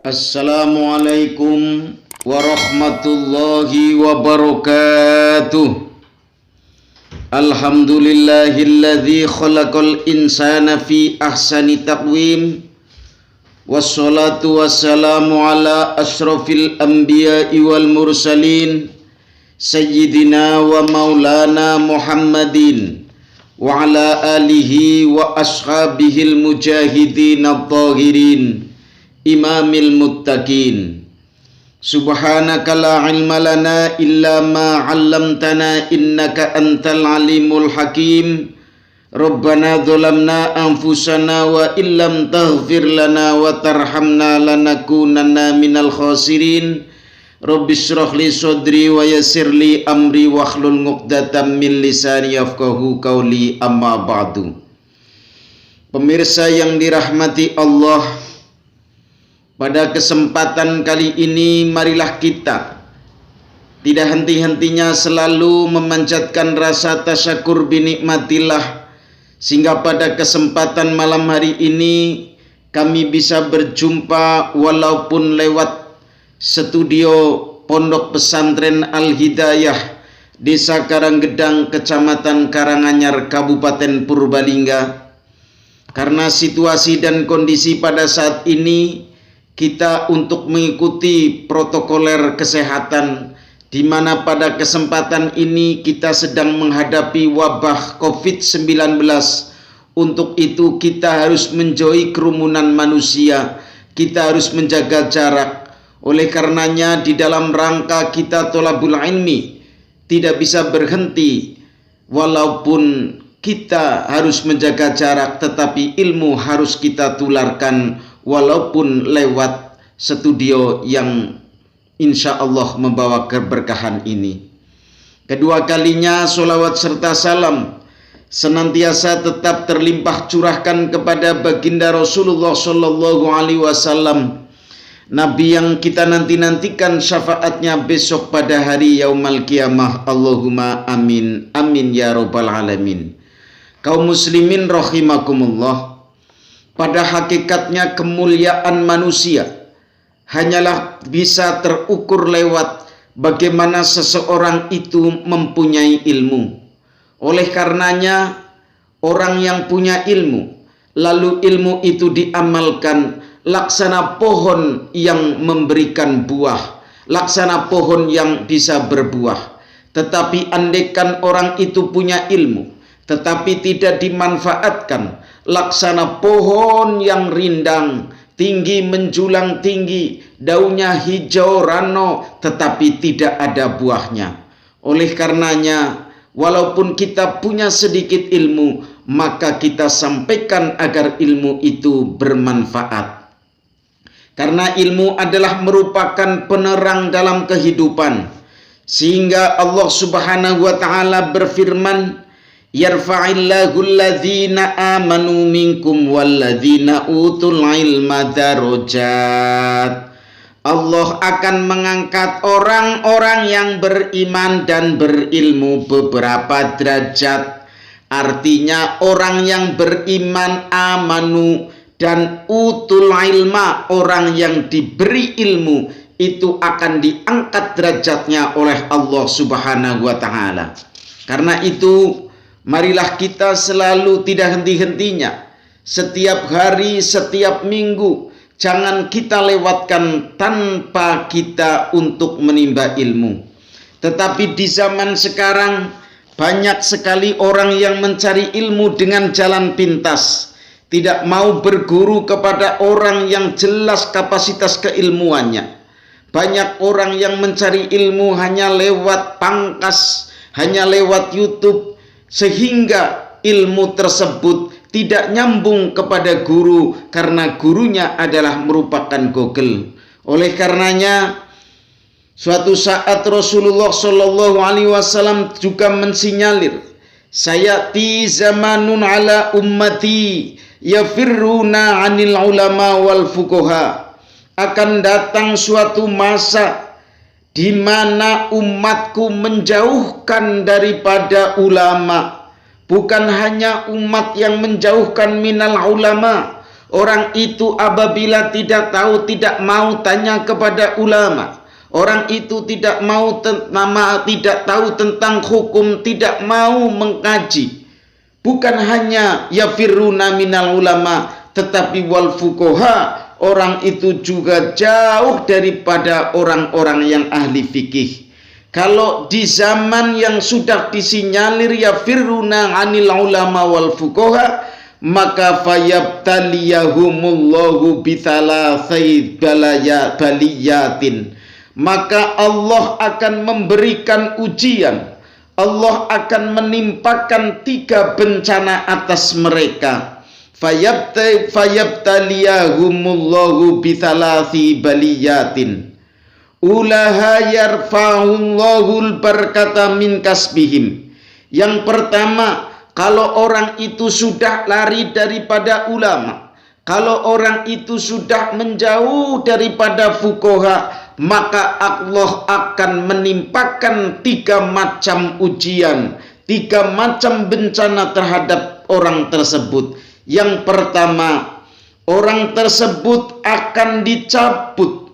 Assalamualaikum warahmatullahi wabarakatuh. Alhamdulillahilladzi khalaqal insana fi ahsani taqwim. Wassalatu wassalamu ala ashrafil anbiya'i wal mursalin sayyidina wa maulana Muhammadin wa ala alihi wa ashabihil mujahidin at-tahirin imamil muttaqin. Subhanaka la ilma lana illa ma 'allamtana innaka antal alimul hakim. Rabbana dzalamna anfusana wa illam taghfir lana wa tarhamna lanakunanna minal khasirin. Rabbishrah li sadri wa yassir li amri wahlul 'uqdatam min lisani yafqahu qawli, amma ba'du. Pemirsa yang dirahmati Allah, pada kesempatan kali ini marilah kita tidak henti-hentinya selalu memanjatkan rasa tasyakur binikmatillah, sehingga pada kesempatan malam hari ini kami bisa berjumpa walaupun lewat studio Pondok Pesantren Al-Hidayah, Desa Karanggedang, Kecamatan Karanganyar, Kabupaten Purbalingga. Karena situasi dan kondisi pada saat ini, kita untuk mengikuti protokoler kesehatan, di mana pada kesempatan ini kita sedang menghadapi wabah COVID-19. Untuk itu kita harus menjauhi kerumunan manusia, kita harus menjaga jarak. Oleh karenanya di dalam rangka kita thalabul ilmi tidak bisa berhenti, walaupun kita harus menjaga jarak, tetapi ilmu harus kita tularkan walaupun lewat studio yang insya Allah membawa keberkahan ini. Kedua kalinya sholawat serta salam senantiasa tetap terlimpah curahkan kepada baginda Rasulullah Shallallahu Alaihi Wasallam, Nabi yang kita nanti-nantikan syafaatnya besok pada hari yaumul qiyamah. Allahumma amin, amin ya rabbal alamin. Kaum muslimin rahimakumullah, pada hakikatnya kemuliaan manusia hanyalah bisa terukur lewat bagaimana seseorang itu mempunyai ilmu. Oleh karenanya orang yang punya ilmu, lalu ilmu itu diamalkan, laksana pohon yang memberikan buah, laksana pohon yang bisa berbuah. Tetapi andaikan orang itu punya ilmu tetapi tidak dimanfaatkan, laksana pohon yang rindang, tinggi menjulang tinggi, daunnya hijau rano, tetapi tidak ada buahnya. Oleh karenanya, walaupun kita punya sedikit ilmu, maka kita sampaikan agar ilmu itu bermanfaat. Karena ilmu adalah merupakan penerang dalam kehidupan. Sehingga Allah Subhanahu wa ta'ala berfirman, yarfa'illahu alladhina amanu minkum walladhina utul ilma darajat. Allah akan mengangkat orang-orang yang beriman dan berilmu beberapa derajat. Artinya orang yang beriman, amanu, dan utul ilma, orang yang diberi ilmu, itu akan diangkat derajatnya oleh Allah Subhanahu wa ta'ala. Karena itu marilah kita selalu tidak henti-hentinya, setiap hari, setiap minggu, jangan kita lewatkan tanpa kita untuk menimba ilmu. Tetapi di zaman sekarang banyak sekali orang yang mencari ilmu dengan jalan pintas, tidak mau berguru kepada orang yang jelas kapasitas keilmuannya. Banyak orang yang mencari ilmu hanya lewat pangkas, hanya lewat YouTube, sehingga ilmu tersebut tidak nyambung kepada guru karena gurunya adalah merupakan Google. Oleh karenanya suatu saat Rasulullah Shallallahu Alaihi Wasallam juga mensinyalir, sayati zamanun ala ummati yafirruna anil ulama wal fuqaha. Akan datang suatu masa di mana umatku menjauhkan daripada ulama. Bukan hanya umat yang menjauhkan minal ulama, Orang itu apabila tidak tahu, tidak mau tanya kepada ulama. Orang itu tidak mau tidak tahu tentang hukum, tidak mau mengkaji. Bukan hanya yafirruna minal ulama, tetapi wal fuqaha, orang itu juga jauh daripada orang-orang yang ahli fikih. Kalau di zaman yang sudah disinyalir yafirruna anil ulama wal fuqaha, maka fayabtaliyahumullahu bithalatsai baliyatin, maka Allah akan memberikan ujian, Allah akan menimpakan 3 bencana atas mereka. Fayabtaliyahumullahu bithalatsi baliyatin, ulaha yarfa'ullahul barakata min kasbihim. Yang pertama, kalau orang itu sudah lari daripada ulama, kalau orang itu sudah menjauh daripada fuqaha, maka Allah akan menimpakan 3 macam ujian, 3 macam bencana terhadap orang tersebut. Yang pertama, orang tersebut akan dicabut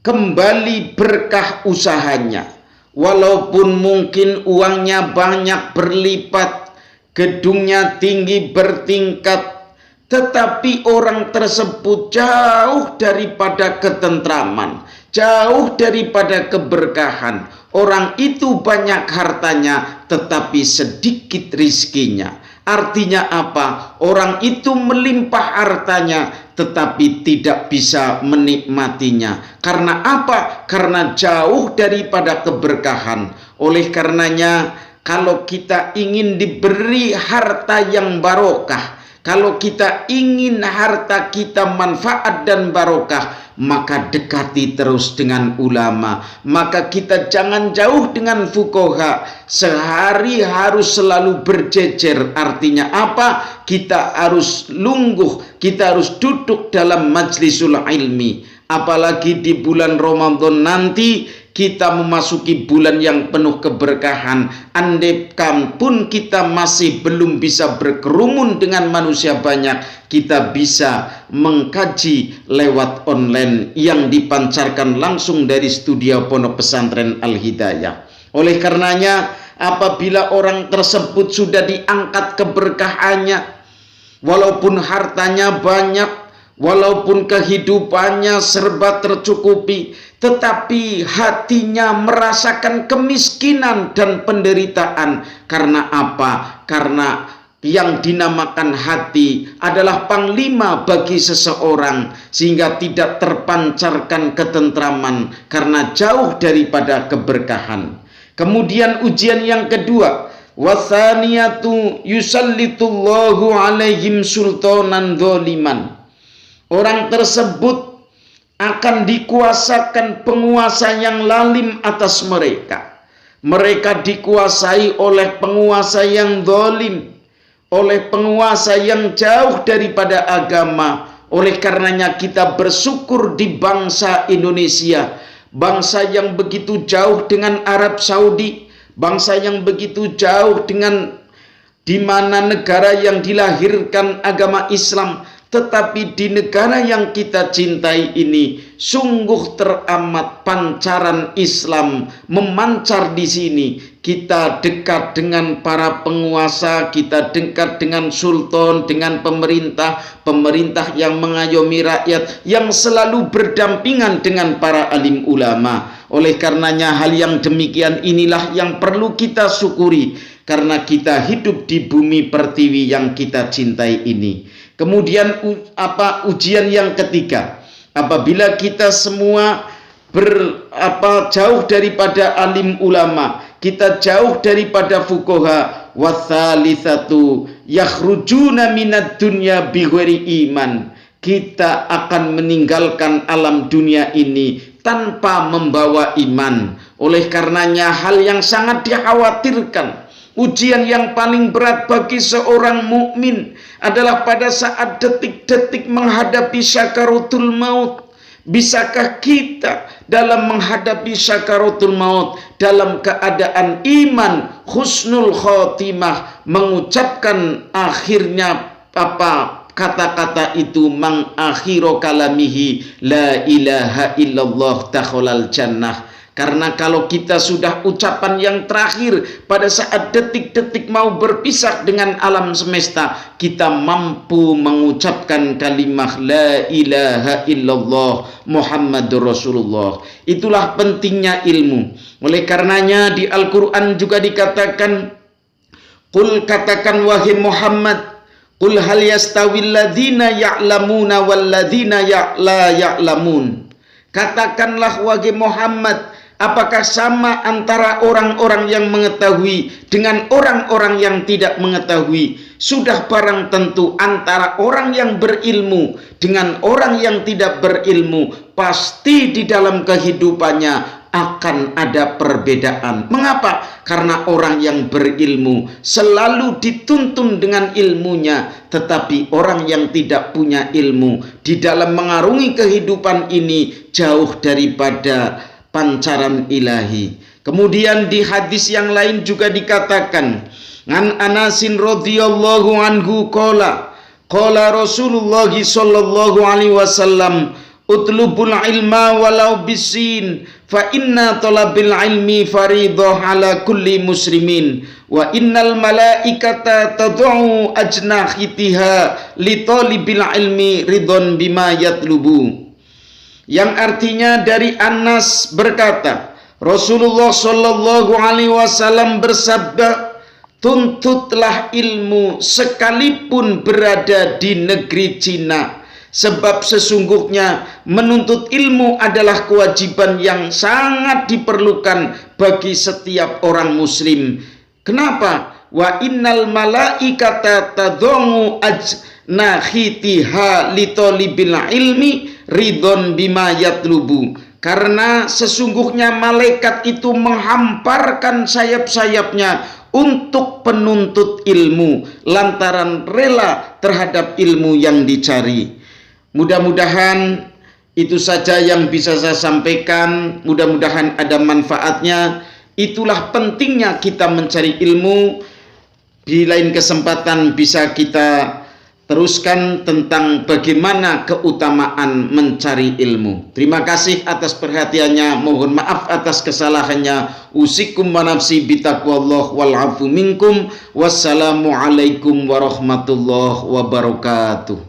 kembali berkah usahanya. Walaupun mungkin uangnya banyak berlipat, gedungnya tinggi bertingkat, tetapi orang tersebut jauh daripada ketentraman, jauh daripada keberkahan. Orang itu banyak hartanya, tetapi sedikit rizkinya. Artinya apa? Orang itu melimpah hartanya, tetapi tidak bisa menikmatinya. Karena apa? Karena jauh daripada keberkahan. Oleh karenanya, kalau kita ingin diberi harta yang barokah, kalau kita ingin harta kita manfaat dan barokah, maka dekati terus dengan ulama. Maka kita jangan jauh dengan fuqaha. Sehari harus selalu berjejer. Artinya apa? Kita harus lungguh, kita harus duduk dalam majlisul ilmi. Apalagi di bulan Ramadan nanti, kita memasuki bulan yang penuh keberkahan. Andaikan pun kita masih belum bisa berkerumun dengan manusia banyak, kita bisa mengkaji lewat online yang dipancarkan langsung dari studio Pondok Pesantren Al-Hidayah. Oleh karenanya, apabila orang tersebut sudah diangkat keberkahannya, walaupun hartanya banyak, walaupun kehidupannya serba tercukupi, tetapi hatinya merasakan kemiskinan dan penderitaan. Karena apa? Karena yang dinamakan hati adalah panglima bagi seseorang, sehingga tidak terpancarkan ketentraman karena jauh daripada keberkahan. Kemudian ujian yang kedua, wasaniyatu yusallitullahu alaihim sultanan dzaliman. Orang tersebut akan dikuasakan penguasa yang lalim atas mereka. Mereka dikuasai oleh penguasa yang zalim, oleh penguasa yang jauh daripada agama. Oleh karenanya kita bersyukur di bangsa Indonesia, bangsa yang begitu jauh dengan Arab Saudi, bangsa yang begitu jauh dengan di mana negara yang dilahirkan agama Islam. Tetapi di negara yang kita cintai ini, sungguh teramat pancaran Islam memancar di sini. Kita dekat dengan para penguasa, kita dekat dengan sultan, dengan pemerintah yang mengayomi rakyat, yang selalu berdampingan dengan para alim ulama. Oleh karenanya hal yang demikian inilah yang perlu kita syukuri, karena kita hidup di bumi pertiwi yang kita cintai ini. Kemudian ujian yang ketiga, apabila kita semua jauh daripada alim ulama, kita jauh daripada fuqaha, watsalisatu yakhrujuna minad dunya bighairi iman. Kita akan meninggalkan alam dunia ini tanpa membawa iman. Oleh karenanya hal yang sangat dikhawatirkan, ujian yang paling berat bagi seorang mukmin adalah pada saat detik-detik menghadapi sakaratul maut. Bisakah kita dalam menghadapi sakaratul maut dalam keadaan iman, husnul khotimah, mengucapkan akhirnya kata-kata itu mangakhiru kalamihi la ilaha illallah dakhalal jannah. Karena kalau kita sudah ucapan yang terakhir pada saat detik-detik mau berpisah dengan alam semesta, kita mampu mengucapkan kalimat la ilaha illallah Muhammadur Rasulullah. Itulah pentingnya ilmu. Oleh karenanya di Al-Quran juga dikatakan, qul, katakan wahai Muhammad, qul hal yastawil ladzina ya'lamuna wal ladzina la ya'lamun. Katakanlah wahai Muhammad, apakah sama antara orang-orang yang mengetahui dengan orang-orang yang tidak mengetahui? Sudah barang tentu antara orang yang berilmu dengan orang yang tidak berilmu, pasti di dalam kehidupannya akan ada perbedaan. Mengapa? Karena orang yang berilmu selalu dituntun dengan ilmunya, tetapi orang yang tidak punya ilmu di dalam mengarungi kehidupan ini jauh daripada pancaran ilahi. Kemudian di hadis yang lain juga dikatakan, an Anasin radhiyallahu anhu qala Rasulullah sallallahu alaihi wasallam, utlubul ilma walau bisin fa inna talabil ilmi faridah ala kulli muslimin wa innal malaikata tad'u ajnahitiha li talibil ilmi ridon bima yatlubu. Yang artinya dari Anas berkata, Rasulullah Shallallahu Alaihi Wasallam bersabda, tuntutlah ilmu sekalipun berada di negeri Cina, sebab sesungguhnya menuntut ilmu adalah kewajiban yang sangat diperlukan bagi setiap orang muslim. Kenapa? Wa innal malaikata tad'u ajnahitiha li talibil ilmi ridon bima yatlubu. Karena sesungguhnya malaikat itu menghamparkan sayap-sayapnya untuk penuntut ilmu lantaran rela terhadap ilmu yang dicari. Mudah-mudahan itu saja yang bisa saya sampaikan. Mudah-mudahan ada manfaatnya. Itulah pentingnya kita mencari ilmu. Di lain kesempatan bisa kita teruskan tentang bagaimana keutamaan mencari ilmu. Terima kasih atas perhatiannya. Mohon maaf atas kesalahannya. Usikum wa nafsi bitaqwallah wal afu minkum. Wassalamualaikum warahmatullahi wabarakatuh.